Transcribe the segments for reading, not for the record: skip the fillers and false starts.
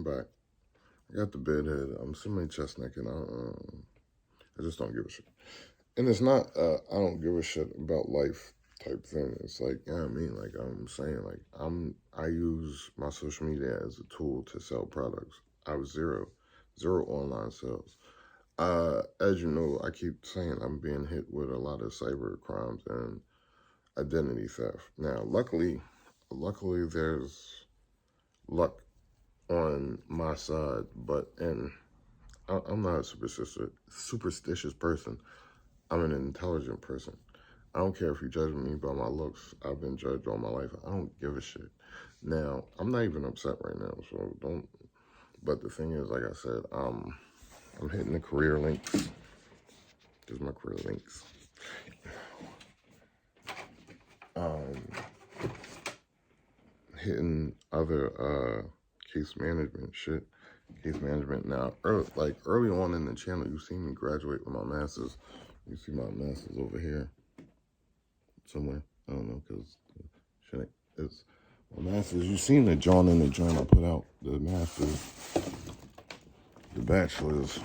I'm back. I got the bed head. I'm semi-chest naked. I just don't give a shit. And it's not, I don't give a shit about life type thing. It's like, you know what I mean? Like I'm saying, like I use my social media as a tool to sell products. I was zero online sales. As you know, I keep saying I'm being hit with a lot of cyber crimes and identity theft. Now, luckily there's luck on my side, and I'm not a superstitious person. I'm an intelligent person. I don't care if you judge me by my looks. I've been judged all my life. I don't give a shit. Now, I'm not even upset right now, so don't. But the thing is, like I said, I'm hitting the career links. There's my career links. Hitting other case management shit. Case management now. Early on in the channel, you see me graduate with my master's. You see my master's over here somewhere. I don't know, because it's my master's. You seen the joint in the joint I put out. The master's, the bachelor's.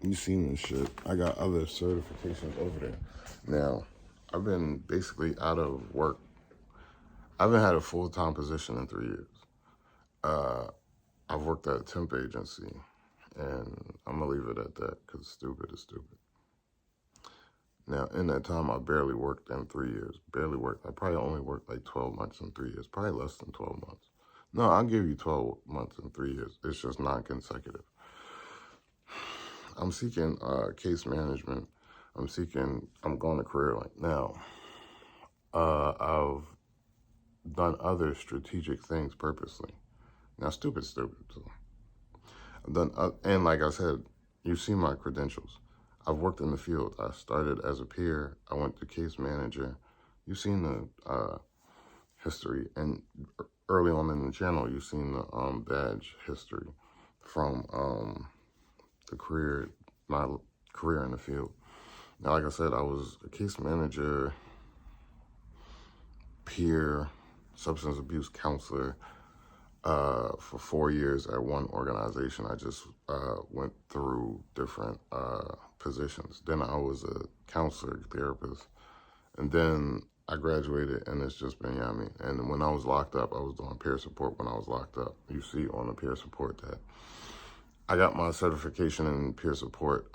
You seen this shit. I got other certifications over there. Now, I've been basically out of work. I haven't had a full-time position in 3 years. I've worked at a temp agency, and I'm going to leave it at that because stupid is stupid. Now, in that time, I barely worked in 3 years. Barely worked. I probably only worked like 12 months in 3 years. Probably less than 12 months. No, I'll give you 12 months in 3 years. It's just non-consecutive. I'm seeking case management. I'm going to career link. Now, I've done other strategic things purposely. Now, stupid. So I've done, and like I said, you see my credentials. I've worked in the field. I started as a peer. I went to case manager. You've seen the history, and early on in the channel, you've seen the badge history from my career in the field. Now, like I said, I was a case manager, peer, substance abuse counselor for 4 years at one organization. I just went through different positions. Then I was a counselor, therapist, and then I graduated, and it's just been, I mean, and when I was locked up, I was doing peer support when I was locked up. You see on the peer support that I got my certification in peer support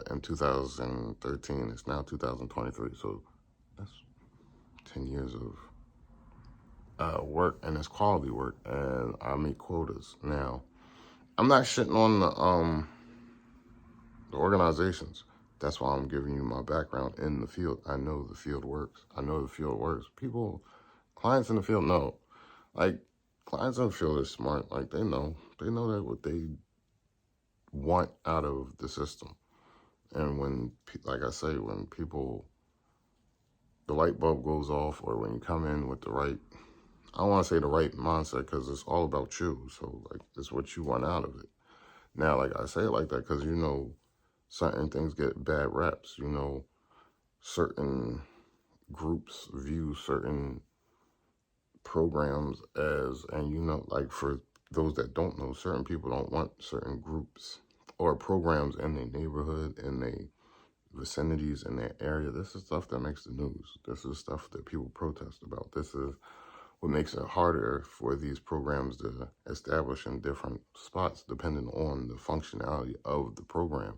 in 2013. It's now 2023, so that's 10 years of work, and it's quality work, and I meet quotas. Now, I'm not shitting on the organizations. That's why I'm giving you my background in the field. I know the field works. Clients in the field know. Like, clients in the field are smart. Like, they know that what they want out of the system. And when, like I say, when the light bulb goes off, or when you come in with the right, I don't want to say the right mindset, because it's all about you. So, like, it's what you want out of it. Now, like, I say it like that because, certain things get bad reps. Certain groups view certain programs as, and, like, for those that don't know, certain people don't want certain groups or programs in their neighborhood, in their vicinities, in their area. This is stuff that makes the news. This is stuff that people protest about. This is what makes it harder for these programs to establish in different spots depending on the functionality of the program.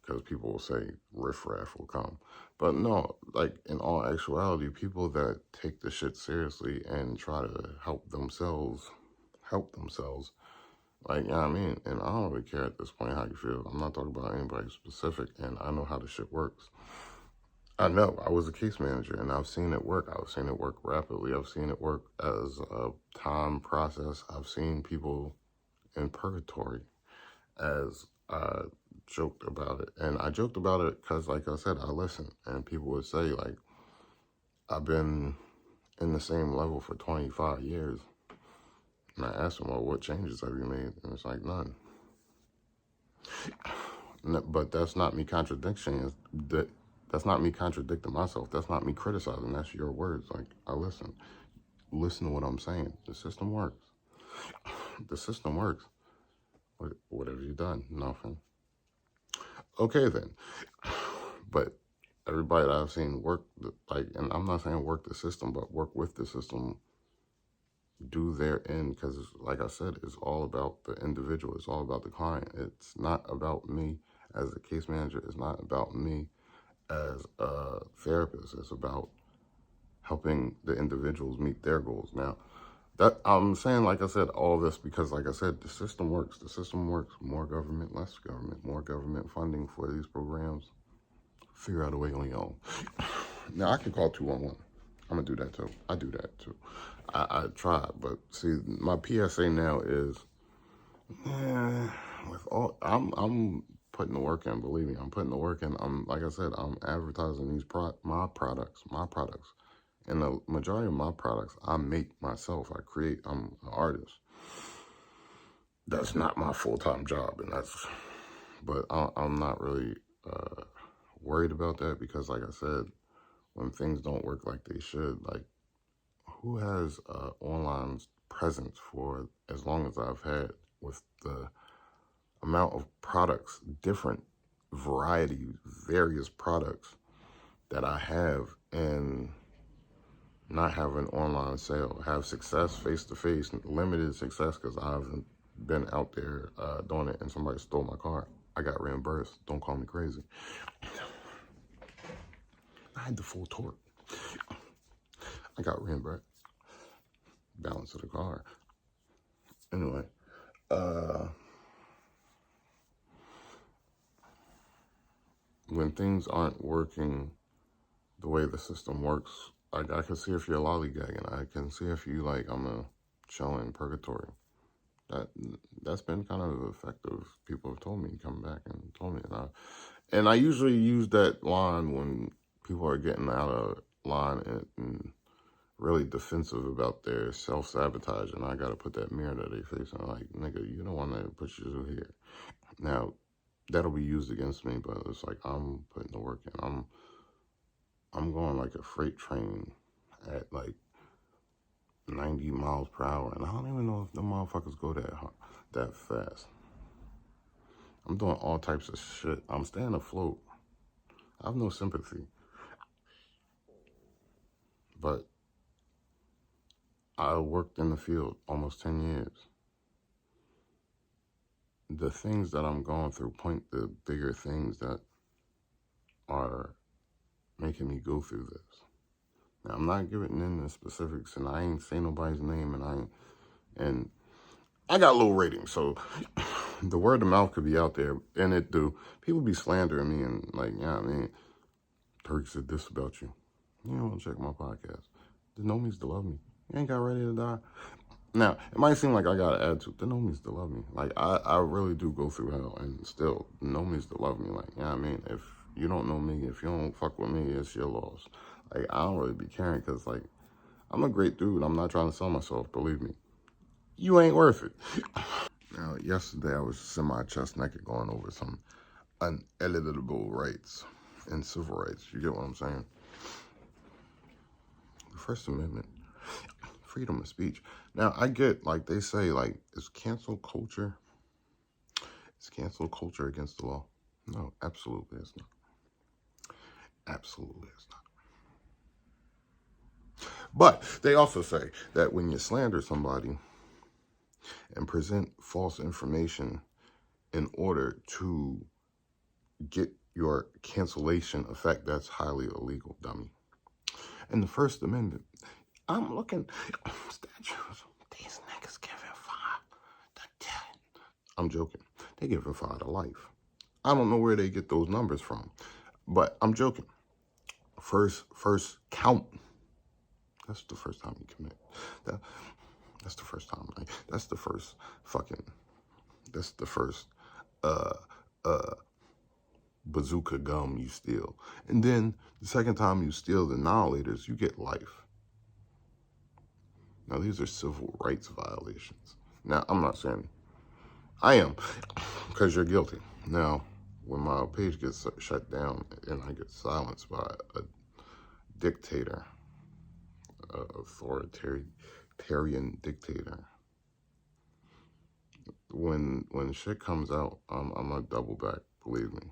Because people will say riffraff will come. But no, like, in all actuality, people that take the shit seriously and try to help themselves, like, you know what I mean? And I don't really care at this point how you feel. I'm not talking about anybody specific, and I know how the shit works. I know. I was a case manager, and I've seen it work. I've seen it work rapidly. I've seen it work as a time process. I've seen people in purgatory, as I joked about it. And I joked about it because, like I said, I listen. And people would say, like, I've been in the same level for 25 years. And I asked them, well, what changes have you made? And it's like, none. But that's not me contradicting. That's not me contradicting myself. That's not me criticizing. That's your words. Like, I listen. Listen to what I'm saying. The system works. The system works. What have you done? Nothing. Okay, then. But everybody that I've seen work, like, and I'm not saying work the system, but work with the system, do their end, because like I said, it's all about the individual. It's all about the client. It's not about me as a case manager. It's not about me as a therapist. It's about helping the individuals meet their goals. Now, that I'm saying, like I said, all this because, like I said, the system works. The system works. More government, less government, more government funding for these programs. Figure out a way on your own. Now, I can call 211. I'm going to do that, too. I do that, too. I try, but see, my PSA now is, with all, I'm putting the work in, believe me, I'm putting the work in. Like I said, I'm advertising these my products. And the majority of my products, I make myself. I create. I'm an artist. That's not my full-time job, and but I'm not really worried about that because, like I said, when things don't work like they should, like, who has online presence for as long as I've had with the amount of products, different various products that I have, and not have an online sale, have success face-to-face, limited success because I haven't been out there doing it and somebody stole my car. I got reimbursed. Don't call me crazy. I had the full torque. I got reimbursed. Balance of the car. Anyway, when things aren't working the way the system works, I can see if you're lollygagging. I can see if you like, I'm a show in purgatory. That's been kind of effective. People have told me, come back and told me. And I usually use that line when people are getting out of line and really defensive about their self-sabotage, and I got to put that mirror to their face. I'm like, nigga, you don't want to put you here. Now, that'll be used against me, but it's like I'm putting the work in. I'm going like a freight train at like 90 miles per hour, and I don't even know if the motherfuckers go that fast. I'm doing all types of shit. I'm staying afloat. I have no sympathy. But I worked in the field almost 10 years. The things that I'm going through point to bigger things that are making me go through this. Now, I'm not giving in the specifics, and I ain't saying nobody's name, and I got low ratings, so the word of mouth could be out there, and it do. People be slandering me and like, yeah, I mean, Turk said this about you. You don't want to check my podcast. The no means to love me. You ain't got ready to die. Now, it might seem like I got an attitude. The no means to love me. Like, I really do go through hell, and still, no means to love me. Like, yeah, I mean, if you don't know me, if you don't fuck with me, it's your loss. Like, I don't really be caring, because, like, I'm a great dude. I'm not trying to sell myself, believe me. You ain't worth it. Now, yesterday, I was semi-chest naked going over some uneditable rights and civil rights. You get what I'm saying? The First Amendment, freedom of speech. Now, I get, like, they say, like, is cancel culture against the law? No, absolutely it's not. Absolutely it's not. But they also say that when you slander somebody and present false information in order to get your cancellation effect, that's highly illegal, dummy. And the First Amendment, I'm looking, statues, these niggas giving 5 to 10. I'm joking. They giving 5 to life. I don't know where they get those numbers from, but I'm joking. First count. That's the first time you commit. That's the first time. Like, that's the first bazooka gum you steal. And then the second time you steal the annihilators, you get life. Now, these are civil rights violations. Now, I'm not saying I am, because you're guilty. Now, when my page gets shut down and I get silenced by a dictator, authoritarian dictator, when shit comes out, I'm gonna double back. Believe me.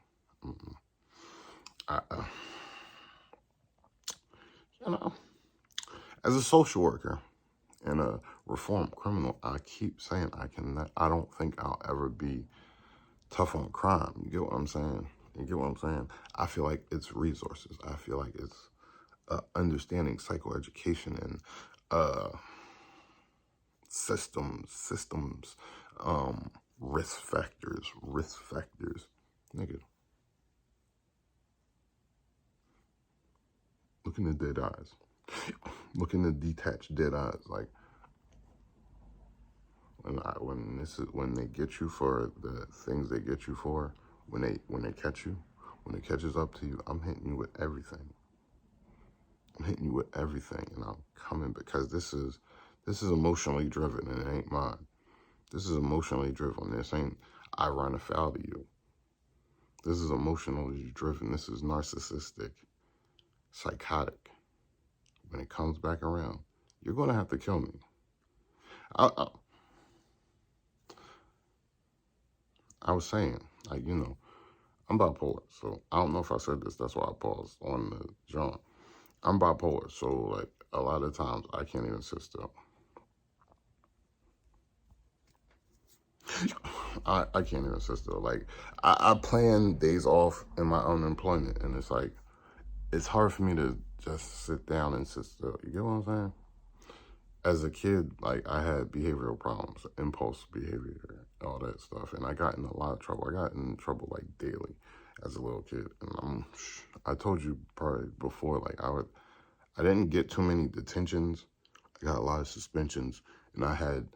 You know, as a social worker and a reformed criminal, I keep saying I don't think I'll ever be tough on crime. You get what I'm saying? You get what I'm saying? I feel like it's resources. I feel like it's understanding psychoeducation and systems, risk factors. Nigga, look in the dead eyes. Look in the detached dead eyes. Like, when they get you for the things they get you for, when they catch you, when it catches up to you, I'm hitting you with everything. I'm hitting you with everything, and I'm coming because this is emotionally driven, and it ain't mine. This is emotionally driven. This ain't I run afoul to you. This is emotionally driven. This is narcissistic, psychotic. When it comes back around, you're gonna have to kill me. I was saying, like, you know, I'm bipolar, so I don't know if I said this. That's why I paused on the John. I'm bipolar, so like a lot of times I can't even sit still. I can't even sit still. Like I plan days off in my unemployment, and it's like it's hard for me to just sit down and sit still. You get what I'm saying? As a kid, like I had behavioral problems, impulse behavior, all that stuff, and I got in a lot of trouble. I got in trouble like daily as a little kid, and I told you probably before, like I didn't get too many detentions. I got a lot of suspensions, and I had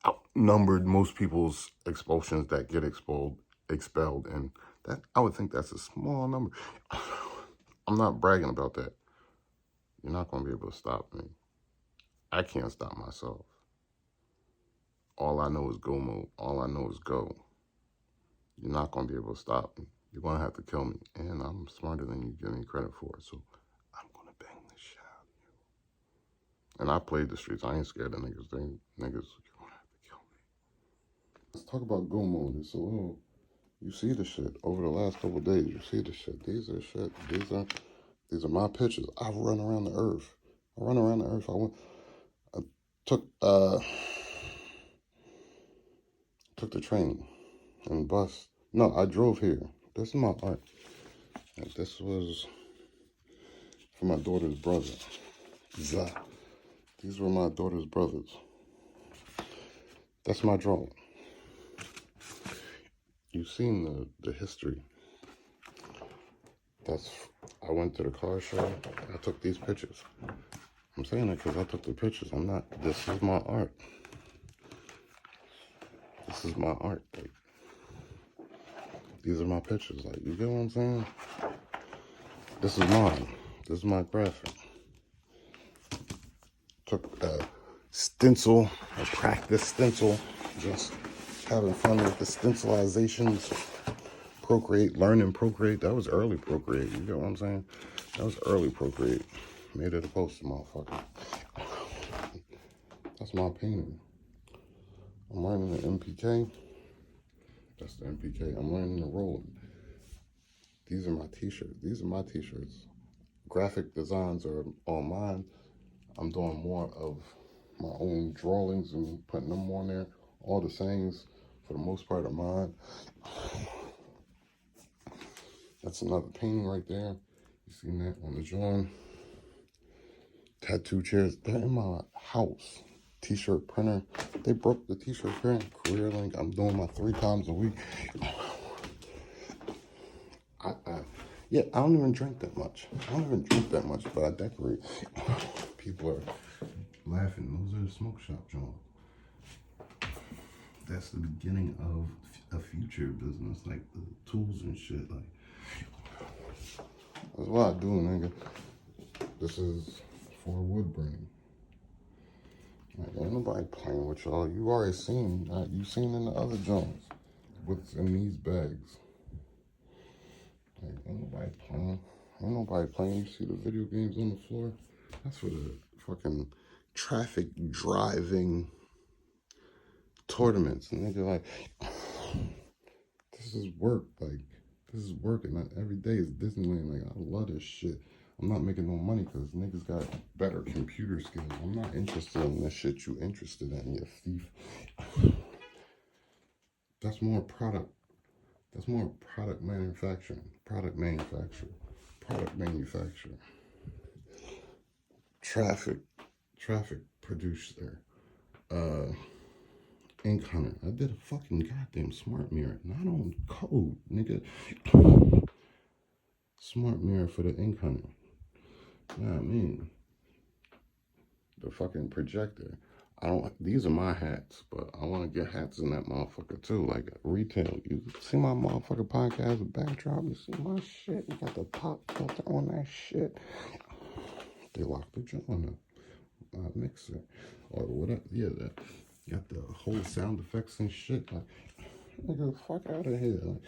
outnumbered most people's expulsions that get expelled, and that I would think that's a small number. I'm not bragging about that. You're not going to be able to stop me. I can't stop myself. All I know is go mode. All I know is go. You're not going to be able to stop me. You're going to have to kill me. And I'm smarter than you give me credit for. So I'm going to bang this shit out of you. And I played the streets. I ain't scared of niggas. Niggas, you're going to have to kill me. Let's talk about go mode. It's a little, you see the shit over the last couple of days. You see the shit. These are shit. These are my pictures. I run around the earth. I run around the earth. I took the train and bus. No, I drove here. This is my art. And this was for my daughter's brother. These were my daughter's brothers. That's my drawing. You've seen the history. I went to the car show. I took these pictures. I'm saying that because I took the pictures. This is my art. This is my art. Like, these are my pictures. Like, you get what I'm saying? This is mine. This is my graphic. Took a stencil, a practice stencil, just having fun with the stencilizations. Procreate, learn and Procreate. That was early Procreate. You get what I'm saying? That was early Procreate. Made it a poster, motherfucker. That's my painting. I'm learning the MPK. That's the MPK. I'm learning the rolling. These are my t-shirts. These are my t-shirts. Graphic designs are all mine. I'm doing more of my own drawings and putting them on there. All the sayings, for the most part, are mine. That's another painting right there. You seen that on the drawing? Tattoo chairs. They're in my house. T-shirt printer. They broke the t-shirt printer. Career Link. I'm doing my 3 times a week. Yeah, I don't even drink that much. But I decorate. People are laughing. Those are the smoke shop joints. That's the beginning of a future business, like the tools and shit. Like, that's what I do, nigga. This is for wood burning. Like, ain't nobody playing with y'all. You already seen. You seen in the other joints what's in these bags. Like, ain't nobody playing. Ain't nobody playing. You see the video games on the floor? That's for the fucking traffic driving tournaments. And nigga, like, this is work. Like, this is work. And every day is Disneyland. Like, I love this shit. I'm not making no money because niggas got better computer skills. I'm not interested in the shit you interested in, you thief. That's more product. That's more product manufacturing. Product manufacturing. Product manufacturing. Traffic producer. Ink hunter. I did a fucking goddamn smart mirror. Not on code, nigga. Smart mirror for the ink hunter. You know what I mean? The fucking projector. These are my hats, but I want to get hats in that motherfucker too. Like retail. You see my motherfucking podcast backdrop? You see my shit? You got the pop filter on that shit. They locked the joint on the mixer. Or whatever. Yeah, that. Got the whole sound effects and shit. Like, nigga, fuck out of here. Like,